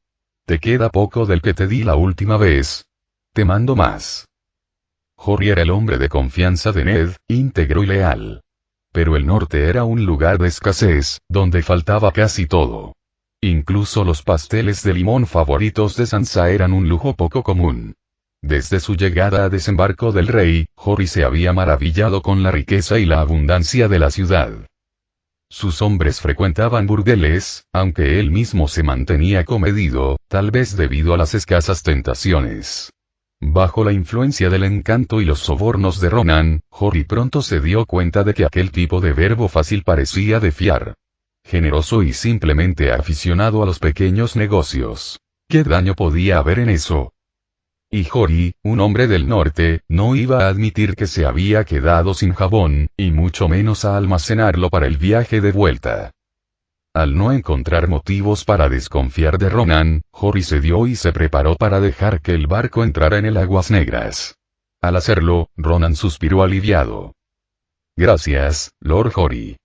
¿Te queda poco del que te di la última vez? Te mando más. Jory era el hombre de confianza de Ned, íntegro y leal. Pero el norte era un lugar de escasez, donde faltaba casi todo. Incluso los pasteles de limón favoritos de Sansa eran un lujo poco común. Desde su llegada a desembarco del rey, Jory se había maravillado con la riqueza y la abundancia de la ciudad. Sus hombres frecuentaban burdeles, aunque él mismo se mantenía comedido, tal vez debido a las escasas tentaciones. Bajo la influencia del encanto y los sobornos de Ronan, Jory pronto se dio cuenta de que aquel tipo de verbo fácil parecía de fiar. Generoso y simplemente aficionado a los pequeños negocios. ¿Qué daño podía haber en eso? Y Jory, un hombre del norte, no iba a admitir que se había quedado sin jabón, y mucho menos a almacenarlo para el viaje de vuelta. Al no encontrar motivos para desconfiar de Ronan, Jory cedió y se preparó para dejar que el barco entrara en el aguas negras. Al hacerlo, Ronan suspiró aliviado. Gracias, Lord Jory.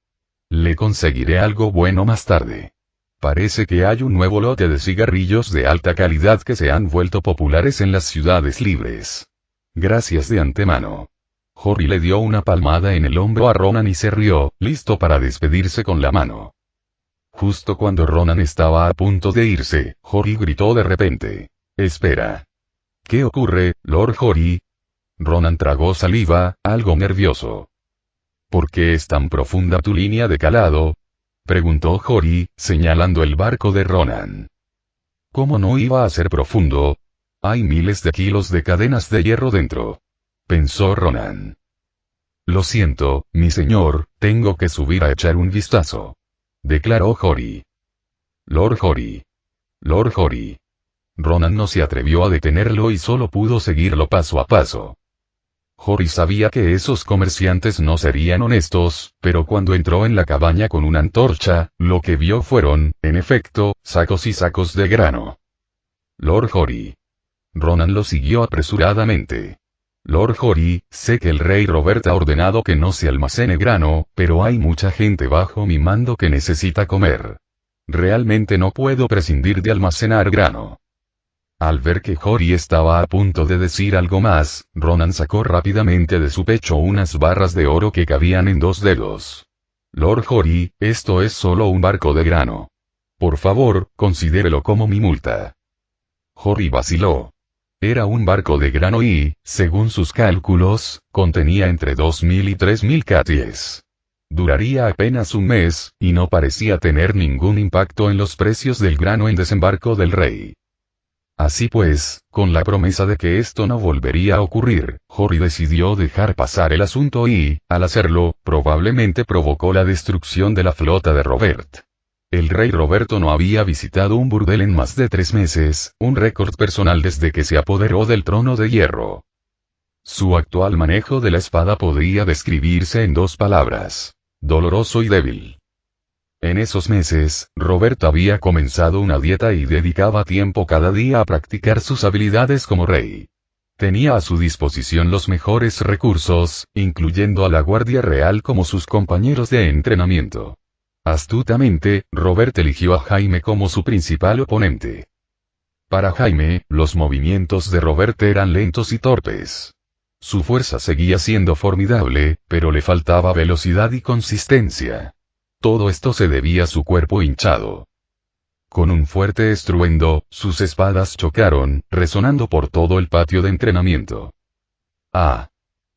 Le conseguiré algo bueno más tarde. Parece que hay un nuevo lote de cigarrillos de alta calidad que se han vuelto populares en las ciudades libres. Gracias de antemano. Jory le dio una palmada en el hombro a Ronan y se rió, listo para despedirse con la mano. Justo cuando Ronan estaba a punto de irse, Jory gritó de repente. Espera. ¿Qué ocurre, Lord Jory? Ronan tragó saliva, algo nervioso. ¿Por qué es tan profunda tu línea de calado? Preguntó Jory, señalando el barco de Ronan. ¿Cómo no iba a ser profundo? Hay miles de kilos de cadenas de hierro dentro. Pensó Ronan. Lo siento, mi señor, tengo que subir a echar un vistazo. Declaró Jory. Lord Jory. Lord Jory. Ronan no se atrevió a detenerlo y solo pudo seguirlo paso a paso. Jory sabía que esos comerciantes no serían honestos, pero cuando entró en la cabaña con una antorcha, lo que vio fueron, en efecto, sacos y sacos de grano. Lord Jory. Ronan lo siguió apresuradamente. Lord Jory, sé que el rey Robert ha ordenado que no se almacene grano, pero hay mucha gente bajo mi mando que necesita comer. Realmente no puedo prescindir de almacenar grano. Al ver que Jory estaba a punto de decir algo más, Ronan sacó rápidamente de su pecho unas barras de oro que cabían en 2 dedos. Lord Jory, esto es solo un barco de grano. Por favor, considérelo como mi multa. Jory vaciló. Era un barco de grano y, según sus cálculos, contenía entre 2.000 y 3.000 caties. Duraría apenas un mes, y no parecía tener ningún impacto en los precios del grano en desembarco del rey. Así pues, con la promesa de que esto no volvería a ocurrir, Jory decidió dejar pasar el asunto y, al hacerlo, probablemente provocó la destrucción de la flota de Robert. El rey Roberto no había visitado un burdel en más de 3 meses, un récord personal desde que se apoderó del trono de hierro. Su actual manejo de la espada podría describirse en 2 palabras: doloroso y débil. En esos meses, Robert había comenzado una dieta y dedicaba tiempo cada día a practicar sus habilidades como rey. Tenía a su disposición los mejores recursos, incluyendo a la Guardia Real como sus compañeros de entrenamiento. Astutamente, Robert eligió a Jaime como su principal oponente. Para Jaime, los movimientos de Robert eran lentos y torpes. Su fuerza seguía siendo formidable, pero le faltaba velocidad y consistencia. Todo esto se debía a su cuerpo hinchado. Con un fuerte estruendo, sus espadas chocaron, resonando por todo el patio de entrenamiento. ¡Ah!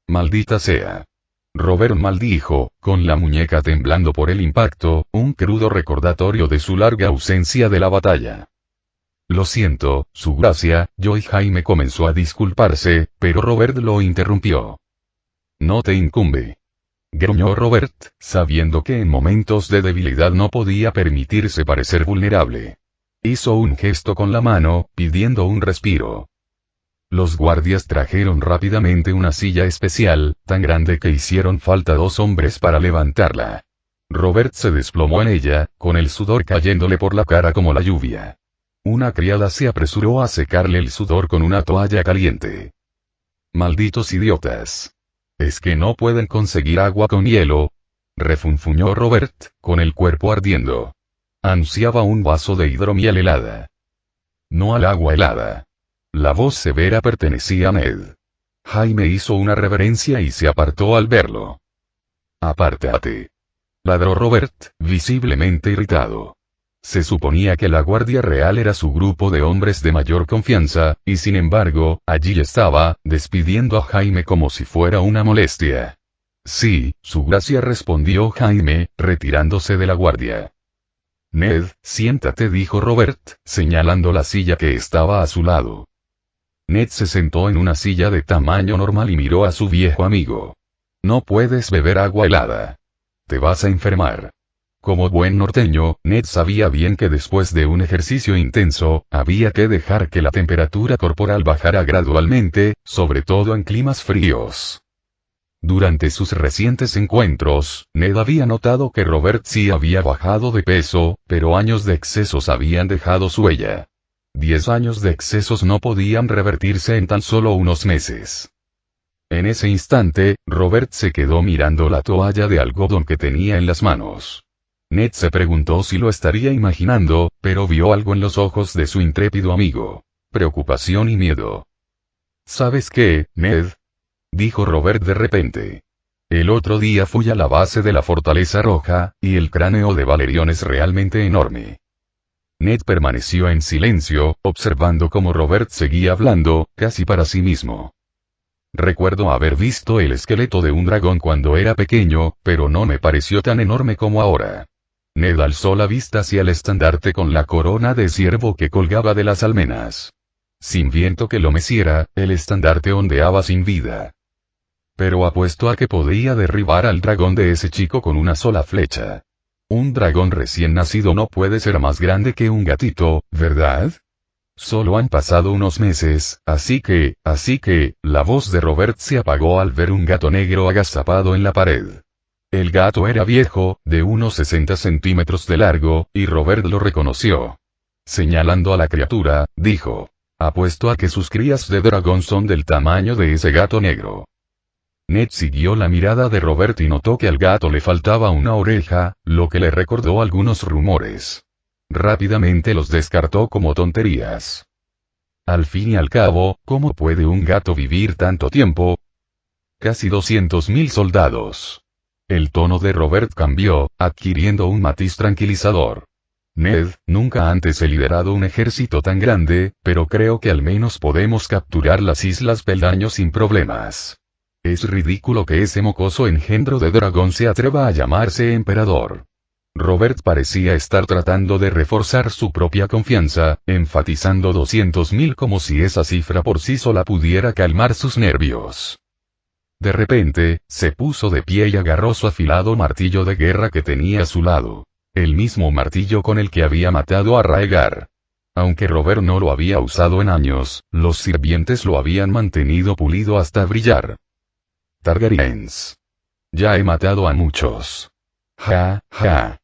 ¡Maldita sea! Robert maldijo, con la muñeca temblando por el impacto, un crudo recordatorio de su larga ausencia de la batalla. Lo siento, su gracia, Joy. Jaime comenzó a disculparse, pero Robert lo interrumpió. No te incumbe. Gruñó Robert, sabiendo que en momentos de debilidad no podía permitirse parecer vulnerable. Hizo un gesto con la mano, pidiendo un respiro. Los guardias trajeron rápidamente una silla especial, tan grande que hicieron falta 2 hombres para levantarla. Robert se desplomó en ella, con el sudor cayéndole por la cara como la lluvia. Una criada se apresuró a secarle el sudor con una toalla caliente. Malditos idiotas. ¿Es que no pueden conseguir agua con hielo? Refunfuñó Robert, con el cuerpo ardiendo. Ansiaba un vaso de hidromiel helada. No al agua helada. La voz severa pertenecía a Ned. Jaime hizo una reverencia y se apartó al verlo. Apártate. Ladró Robert, visiblemente irritado. Se suponía que la Guardia Real era su grupo de hombres de mayor confianza, y sin embargo, allí estaba, despidiendo a Jaime como si fuera una molestia. Sí, su gracia, respondió Jaime, retirándose de la guardia. Ned, siéntate, dijo Robert, señalando la silla que estaba a su lado. Ned se sentó en una silla de tamaño normal y miró a su viejo amigo. No puedes beber agua helada. Te vas a enfermar. Como buen norteño, Ned sabía bien que después de un ejercicio intenso, había que dejar que la temperatura corporal bajara gradualmente, sobre todo en climas fríos. Durante sus recientes encuentros, Ned había notado que Robert sí había bajado de peso, pero años de excesos habían dejado su huella. 10 años de excesos no podían revertirse en tan solo unos meses. En ese instante, Robert se quedó mirando la toalla de algodón que tenía en las manos. Ned se preguntó si lo estaría imaginando, pero vio algo en los ojos de su intrépido amigo. Preocupación y miedo. ¿Sabes qué, Ned? Dijo Robert de repente. El otro día fui a la base de la Fortaleza Roja, y el cráneo de Valerion es realmente enorme. Ned permaneció en silencio, observando cómo Robert seguía hablando, casi para sí mismo. Recuerdo haber visto el esqueleto de un dragón cuando era pequeño, pero no me pareció tan enorme como ahora. Ned alzó la vista hacia el estandarte con la corona de ciervo que colgaba de las almenas. Sin viento que lo meciera, el estandarte ondeaba sin vida. Pero apuesto a que podía derribar al dragón de ese chico con una sola flecha. Un dragón recién nacido no puede ser más grande que un gatito, ¿verdad? Solo han pasado unos meses, así que, la voz de Robert se apagó al ver un gato negro agazapado en la pared. El gato era viejo, de unos 60 centímetros de largo, y Robert lo reconoció. Señalando a la criatura, dijo, apuesto a que sus crías de dragón son del tamaño de ese gato negro. Ned siguió la mirada de Robert y notó que al gato le faltaba una oreja, lo que le recordó algunos rumores. Rápidamente los descartó como tonterías. Al fin y al cabo, ¿cómo puede un gato vivir tanto tiempo? Casi 200.000 soldados. El tono de Robert cambió, adquiriendo un matiz tranquilizador. Ned, nunca antes he liderado un ejército tan grande, pero creo que al menos podemos capturar las Islas Peldaño sin problemas. Es ridículo que ese mocoso engendro de dragón se atreva a llamarse emperador. Robert parecía estar tratando de reforzar su propia confianza, enfatizando 200.000 como si esa cifra por sí sola pudiera calmar sus nervios. De repente, se puso de pie y agarró su afilado martillo de guerra que tenía a su lado. El mismo martillo con el que había matado a Raegar. Aunque Robert no lo había usado en años, los sirvientes lo habían mantenido pulido hasta brillar. Targaryens. Ya he matado a muchos. Ja, ja.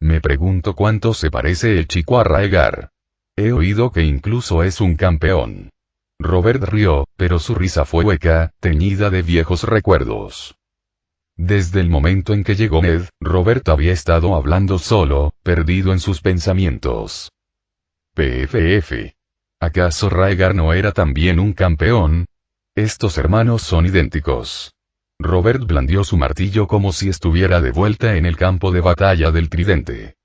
Me pregunto cuánto se parece el chico a Raegar. He oído que incluso es un campeón. Robert rió, pero su risa fue hueca, teñida de viejos recuerdos. Desde el momento en que llegó Ned, Robert había estado hablando solo, perdido en sus pensamientos. PFF. ¿Acaso Raegar no era también un campeón? Estos hermanos son idénticos. Robert blandió su martillo como si estuviera de vuelta en el campo de batalla del tridente.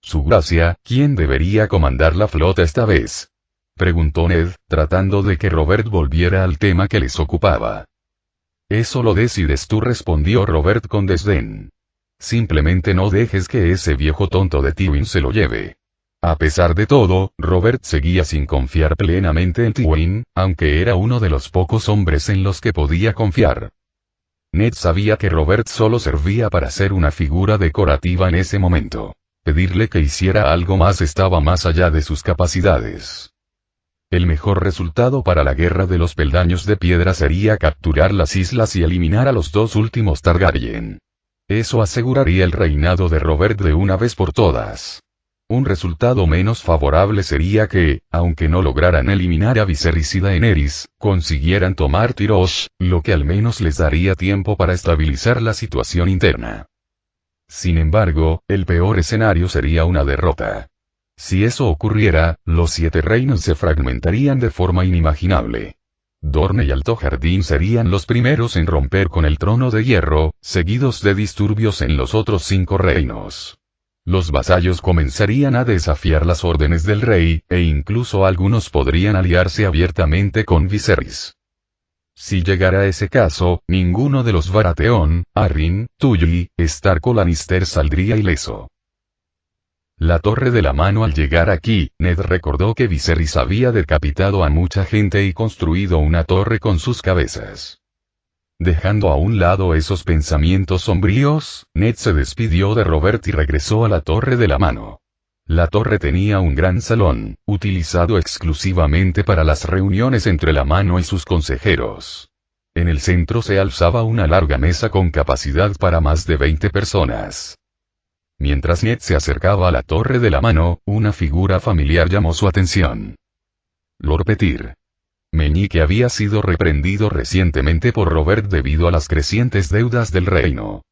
Su gracia, ¿quién debería comandar la flota esta vez? Preguntó Ned, tratando de que Robert volviera al tema que les ocupaba. Eso lo decides tú, respondió Robert con desdén. Simplemente no dejes que ese viejo tonto de Tywin se lo lleve. A pesar de todo, Robert seguía sin confiar plenamente en Tywin, aunque era uno de los pocos hombres en los que podía confiar. Ned sabía que Robert solo servía para ser una figura decorativa en ese momento. Pedirle que hiciera algo más estaba más allá de sus capacidades. El mejor resultado para la guerra de los peldaños de piedra sería capturar las islas y eliminar a los dos últimos Targaryen. Eso aseguraría el reinado de Robert de una vez por todas. Un resultado menos favorable sería que, aunque no lograran eliminar a Viserys y Daenerys, consiguieran tomar Tyrosh, lo que al menos les daría tiempo para estabilizar la situación interna. Sin embargo, el peor escenario sería una derrota. Si eso ocurriera, los 7 reinos se fragmentarían de forma inimaginable. Dorne y Alto Jardín serían los primeros en romper con el trono de hierro, seguidos de disturbios en los otros 5 reinos. Los vasallos comenzarían a desafiar las órdenes del rey, e incluso algunos podrían aliarse abiertamente con Viserys. Si llegara ese caso, ninguno de los Baratheon, Arryn, Tully, Stark o Lannister saldría ileso. La Torre de la Mano. Al llegar aquí, Ned recordó que Viserys había decapitado a mucha gente y construido una torre con sus cabezas. Dejando a un lado esos pensamientos sombríos, Ned se despidió de Robert y regresó a la Torre de la Mano. La torre tenía un gran salón, utilizado exclusivamente para las reuniones entre la Mano y sus consejeros. En el centro se alzaba una larga mesa con capacidad para más de 20 personas. Mientras Ned se acercaba a la Torre de la Mano, una figura familiar llamó su atención. Lord Petyr. Meñique había sido reprendido recientemente por Robert debido a las crecientes deudas del reino.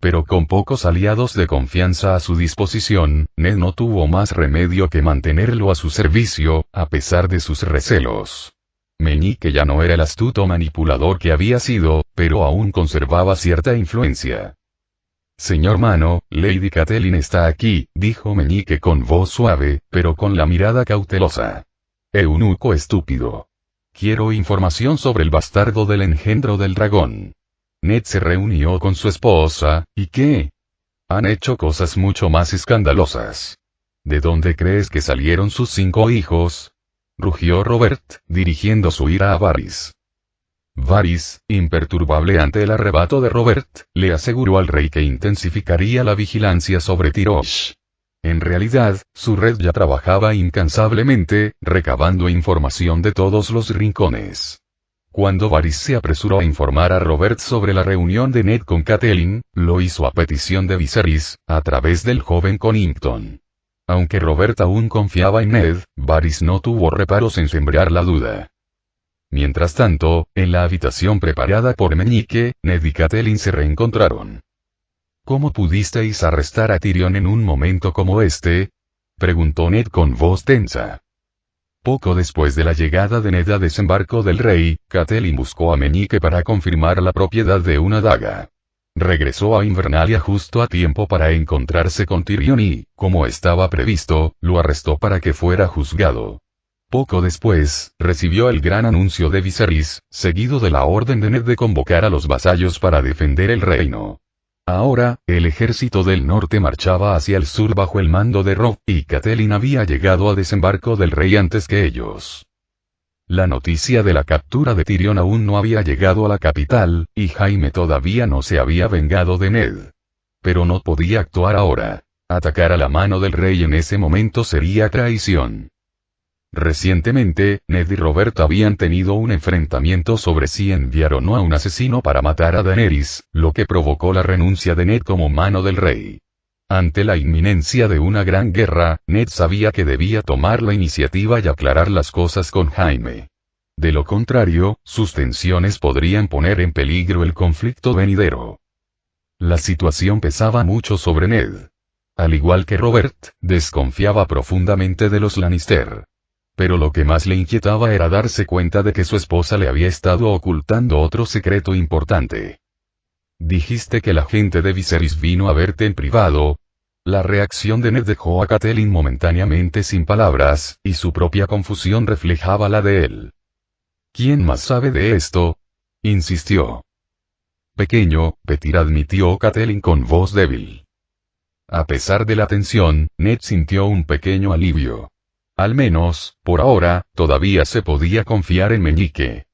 Pero con pocos aliados de confianza a su disposición, Ned no tuvo más remedio que mantenerlo a su servicio, a pesar de sus recelos. Meñique ya no era el astuto manipulador que había sido, pero aún conservaba cierta influencia. Señor Mano, Lady Catelyn está aquí, dijo Meñique con voz suave, pero con la mirada cautelosa. Eunuco estúpido. Quiero información sobre el bastardo del engendro del dragón. Ned se reunió con su esposa, ¿y qué? Han hecho cosas mucho más escandalosas. ¿De dónde crees que salieron sus 5 hijos? Rugió Robert, dirigiendo su ira a Varys. Varys, imperturbable ante el arrebato de Robert, le aseguró al rey que intensificaría la vigilancia sobre Tyrosh. En realidad, su red ya trabajaba incansablemente, recabando información de todos los rincones. Cuando Varys se apresuró a informar a Robert sobre la reunión de Ned con Catelyn, lo hizo a petición de Viserys, a través del joven Connington. Aunque Robert aún confiaba en Ned, Varys no tuvo reparos en sembrar la duda. Mientras tanto, en la habitación preparada por Meñique, Ned y Catelyn se reencontraron. ¿Cómo pudisteis arrestar a Tyrion en un momento como este? Preguntó Ned con voz tensa. Poco después de la llegada de Ned a desembarco del rey, Catelyn buscó a Meñique para confirmar la propiedad de una daga. Regresó a Invernalia justo a tiempo para encontrarse con Tyrion y, como estaba previsto, lo arrestó para que fuera juzgado. Poco después, recibió el gran anuncio de Viserys, seguido de la orden de Ned de convocar a los vasallos para defender el reino. Ahora, el ejército del norte marchaba hacia el sur bajo el mando de Robb, y Catelyn había llegado a desembarco del rey antes que ellos. La noticia de la captura de Tyrion aún no había llegado a la capital, y Jaime todavía no se había vengado de Ned. Pero no podía actuar ahora. Atacar a la mano del rey en ese momento sería traición. Recientemente, Ned y Robert habían tenido un enfrentamiento sobre si enviar o no a un asesino para matar a Daenerys, lo que provocó la renuncia de Ned como mano del rey. Ante la inminencia de una gran guerra, Ned sabía que debía tomar la iniciativa y aclarar las cosas con Jaime. De lo contrario, sus tensiones podrían poner en peligro el conflicto venidero. La situación pesaba mucho sobre Ned. Al igual que Robert, desconfiaba profundamente de los Lannister. Pero lo que más le inquietaba era darse cuenta de que su esposa le había estado ocultando otro secreto importante. Dijiste que la gente de Viserys vino a verte en privado. La reacción de Ned dejó a Catelyn momentáneamente sin palabras, y su propia confusión reflejaba la de él. ¿Quién más sabe de esto? Insistió. Pequeño, Petyr, admitió Catelyn con voz débil. A pesar de la tensión, Ned sintió un pequeño alivio. Al menos, por ahora, todavía se podía confiar en Meñique.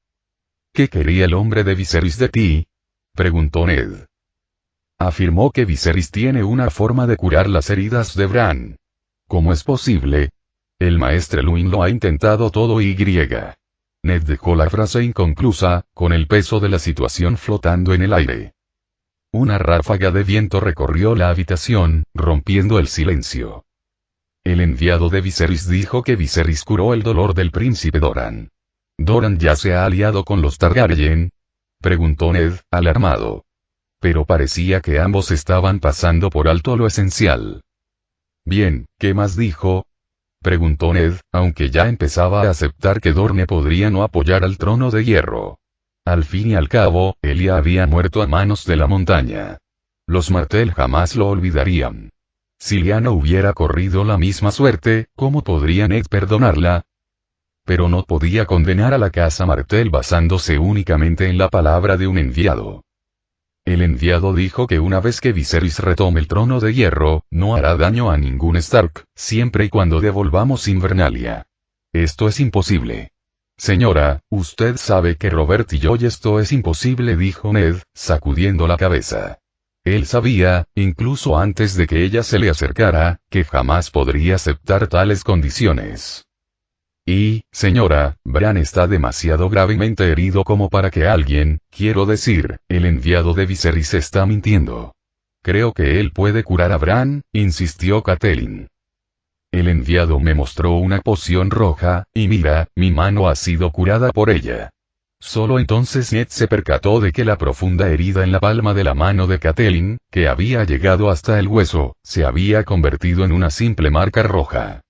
¿Qué quería el hombre de Viserys de ti? Preguntó Ned. Afirmó que Viserys tiene una forma de curar las heridas de Bran. ¿Cómo es posible? El maestre Luwin lo ha intentado todo y... Ned dejó la frase inconclusa, con el peso de la situación flotando en el aire. Una ráfaga de viento recorrió la habitación, rompiendo el silencio. El enviado de Viserys dijo que Viserys curó el dolor del príncipe Doran. ¿Doran ya se ha aliado con los Targaryen? Preguntó Ned, alarmado. Pero parecía que ambos estaban pasando por alto lo esencial. Bien, ¿qué más dijo? Preguntó Ned, aunque ya empezaba a aceptar que Dorne podría no apoyar al trono de hierro. Al fin y al cabo, Elia había muerto a manos de la montaña. Los Martell jamás lo olvidarían. Si Lyanna hubiera corrido la misma suerte, ¿cómo podría Ned perdonarla? Pero no podía condenar a la casa Martell basándose únicamente en la palabra de un enviado. El enviado dijo que una vez que Viserys retome el trono de hierro, no hará daño a ningún Stark, siempre y cuando devolvamos Invernalia. Esto es imposible. Señora, usted sabe que Robert y yo y esto es imposible, dijo Ned, sacudiendo la cabeza. Él sabía, incluso antes de que ella se le acercara, que jamás podría aceptar tales condiciones. Y, señora, Bran está demasiado gravemente herido como para que alguien, quiero decir, el enviado de Viserys está mintiendo. Creo que él puede curar a Bran, insistió Catelyn. El enviado me mostró una poción roja, y mira, mi mano ha sido curada por ella. Solo entonces Ned se percató de que la profunda herida en la palma de la mano de Catelyn, que había llegado hasta el hueso, se había convertido en una simple marca roja.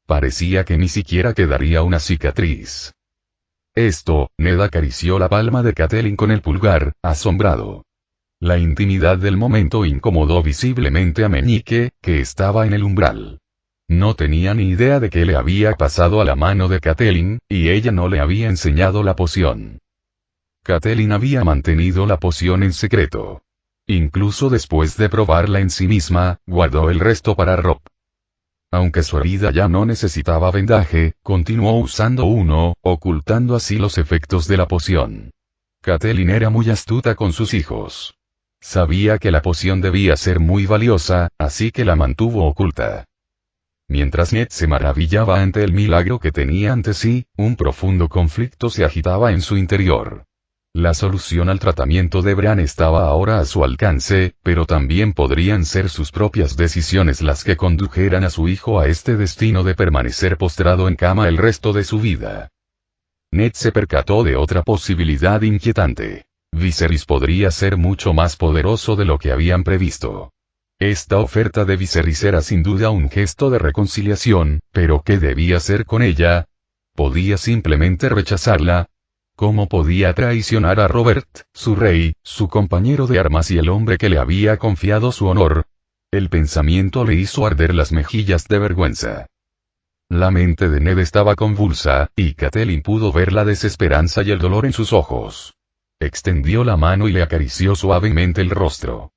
Parecía que ni siquiera quedaría una cicatriz. Ned acarició la palma de Catelyn con el pulgar, asombrado. La intimidad del momento incomodó visiblemente a Meñique, que estaba en el umbral. No tenía ni idea de qué le había pasado a la mano de Catelyn, y ella no le había enseñado la poción. Catelyn había mantenido la poción en secreto. Incluso después de probarla en sí misma, guardó el resto para Robb. Aunque su herida ya no necesitaba vendaje, continuó usando uno, ocultando así los efectos de la poción. Catelyn era muy astuta con sus hijos. Sabía que la poción debía ser muy valiosa, así que la mantuvo oculta. Mientras Ned se maravillaba ante el milagro que tenía ante sí, un profundo conflicto se agitaba en su interior. La solución al tratamiento de Bran estaba ahora a su alcance, pero también podrían ser sus propias decisiones las que condujeran a su hijo a este destino de permanecer postrado en cama el resto de su vida. Ned se percató de otra posibilidad inquietante. Viserys podría ser mucho más poderoso de lo que habían previsto. Esta oferta de Viserys era sin duda un gesto de reconciliación, pero ¿qué debía hacer con ella? ¿Podía simplemente rechazarla? ¿Cómo podía traicionar a Robert, su rey, su compañero de armas y el hombre que le había confiado su honor? El pensamiento le hizo arder las mejillas de vergüenza. La mente de Ned estaba convulsa, y Catelyn pudo ver la desesperanza y el dolor en sus ojos. Extendió la mano y le acarició suavemente el rostro.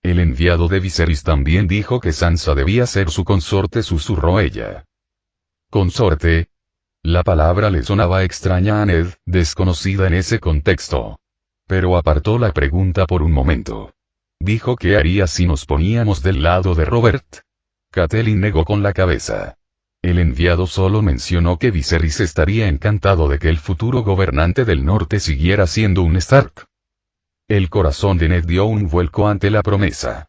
El enviado de Viserys también dijo que Sansa debía ser su consorte, susurró ella. ¿Consorte? La palabra le sonaba extraña a Ned, desconocida en ese contexto. Pero apartó la pregunta por un momento. ¿Dijo qué haría si nos poníamos del lado de Robert? Catelyn negó con la cabeza. El enviado solo mencionó que Viserys estaría encantado de que el futuro gobernante del norte siguiera siendo un Stark. El corazón de Ned dio un vuelco ante la promesa.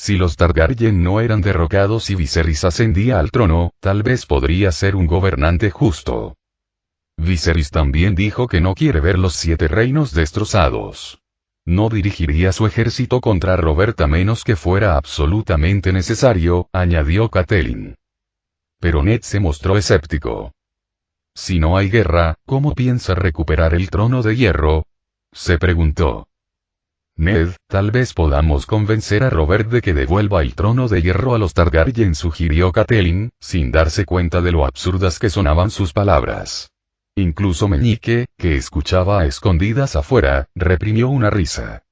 Si los Targaryen no eran derrocados y Viserys ascendía al trono, tal vez podría ser un gobernante justo. Viserys también dijo que no quiere ver los 7 reinos destrozados. No dirigiría su ejército contra Robert a menos que fuera absolutamente necesario, añadió Catelyn. Pero Ned se mostró escéptico. Si no hay guerra, ¿cómo piensa recuperar el trono de hierro? Se preguntó. Ned, tal vez podamos convencer a Robert de que devuelva el trono de hierro a los Targaryen, sugirió Catelyn, sin darse cuenta de lo absurdas que sonaban sus palabras. Incluso Meñique, que escuchaba a escondidas afuera, reprimió una risa.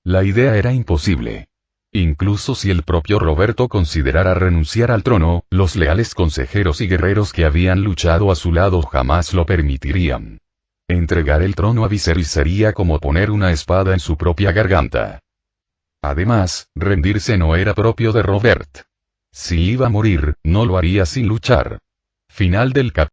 La idea era imposible. Incluso si el propio Roberto considerara renunciar al trono, los leales consejeros y guerreros que habían luchado a su lado jamás lo permitirían. Entregar el trono a Viserys sería como poner una espada en su propia garganta. Además, rendirse no era propio de Robert. Si iba a morir, no lo haría sin luchar. Final del capítulo.